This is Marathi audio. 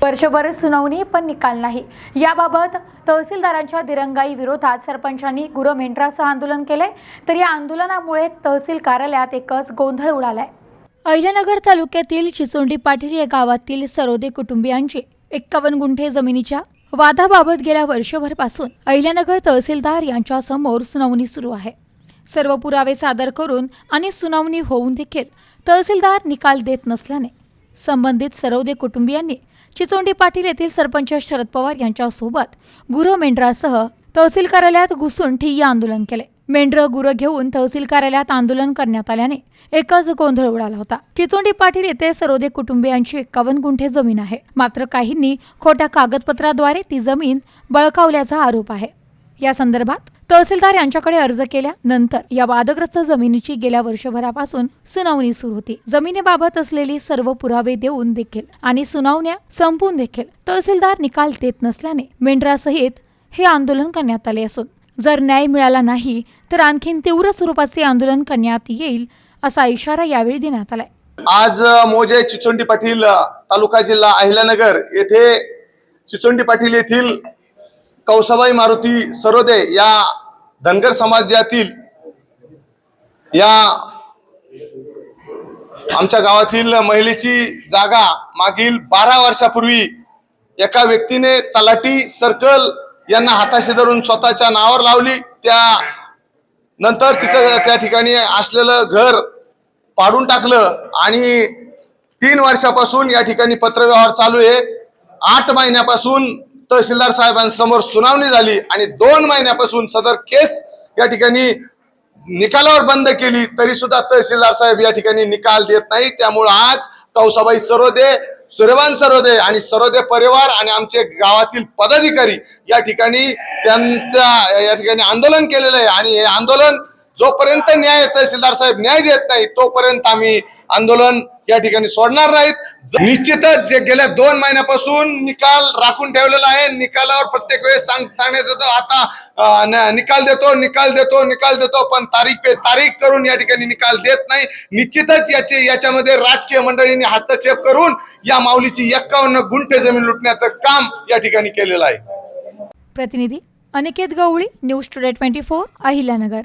वर्षभर सुनावणी पण निकाल नाही। याबाबत तहसीलदारांच्या दिरंगाई विरोधात सरपंचांनी गुरमेंढरासह आंदोलन केले। तर या आंदोलनामुळे तहसील कार्यालयात एकच गोंधळ उडालाय। अहिल्यानगर तालुक्यातील चिचोंडी पाटील या गावातील सरोदे कुटुंबियांची 51 गुंठे जमिनीच्या वादाबाबत गेल्या वर्षभरपासून अहिल्यानगर तहसीलदार यांच्या समोर सुनावणी सुरू आहे। सर्व पुरावे सादर करून आणि सुनावणी होऊन देखील तहसीलदार निकाल देत नसल्याने संबंधित सरोदे कुटुंबियांनी चिचोंडी पाटील येथील सरपंच शरद पवार यांच्यासोबत गुरमेंढरासह तहसील कार्यालयात घुसून ठिय्या आंदोलन केले। मेंढर गुरं घेऊन तहसील कार्यालयात आंदोलन करण्यात आल्याने एकच गोंधळ उडाला होता। चिचोंडी पाटील येथे सरोदे कुटुंबियांची 51 गुंठे जमीन आहे, मात्र काहींनी खोट्या कागदपत्राद्वारे ती जमीन बळकावल्याचा आरोप आहे। या संदर्भात तहसीलदार यांच्याकडे अर्ज केल्यानंतर या वादग्रस्त जमिनीची गेल्या वर्षभरापासून सुनावणी सुरू होती। जमिनीबाबत असलेली सर्व पुरावे देऊन देखील आणि सुनावण्या संपून देखील तहसीलदार निकाल देत नसल्याने मेंढरासहित हे आंदोलन करण्यात आले असून जर न्याय मिळाला नाही तर आणखीन तीव्र स्वरूपाचे आंदोलन करण्यात येईल असा इशारा यावेळी देण्यात आलाय। आज मोजे चिचोंडी पाटील तालुका जिल्हा अहिल्यानगर येथे चिचोंडी पाटील येथील कौसाबाई मारुती सरोदे या धनगर समाजातील या आमच्या गावातील महिलेची जागा मागील 12 वर्षापूर्वी एका व्यक्तीने तलाठी सर्कल यांना हाताशी धरून स्वतःच्या नावावर लावली। त्या नंतर तिचं त्या ठिकाणी असलेलं घर पाडून टाकलं आणि 3 वर्षापासून या ठिकाणी पत्रव्यवहार चालू आहे। 8 महिन्यापासून तहसीलदार साहेबांसमोर सुनावणी झाली आणि 2 महिन्यापासून सदर केस या ठिकाणी निकालावर बंद केली, तरी सुद्धा तहसीलदार साहेब या ठिकाणी निकाल देत नाही। त्यामुळे आज कौसाबाई सरोदे, सूर्यवान सरोदे आणि सरोदे परिवार आणि आमचे गावातील पदाधिकारी या ठिकाणी त्यांचा या ठिकाणी आंदोलन केलेलं आहे आणि हे आंदोलन जोपर्यंत तहसीलदार साहेब न्याय देत नाही तोपर्यंत आम्ही आंदोलन या ठिकाणी सोडणार नाहीत। निश्चितच जे गेल्या 2 महिन्यापासून निकाल राखून ठेवलेला आहे, निकालावर प्रत्येक वेळेस सांगण्यात येतो आता निकाल देतो पण तारीख पे तारीख करून या ठिकाणी निकाल देत नाही। निश्चितच याच्यामध्ये राजकीय मंडळींनी हस्तक्षेप करून या माऊलीची 51 गुंठे जमीन लुटण्याचं काम या ठिकाणी केलेलं आहे। प्रतिनिधी अनिकेत गवळी, न्यूज टुडे 24, अहिल्यानगर।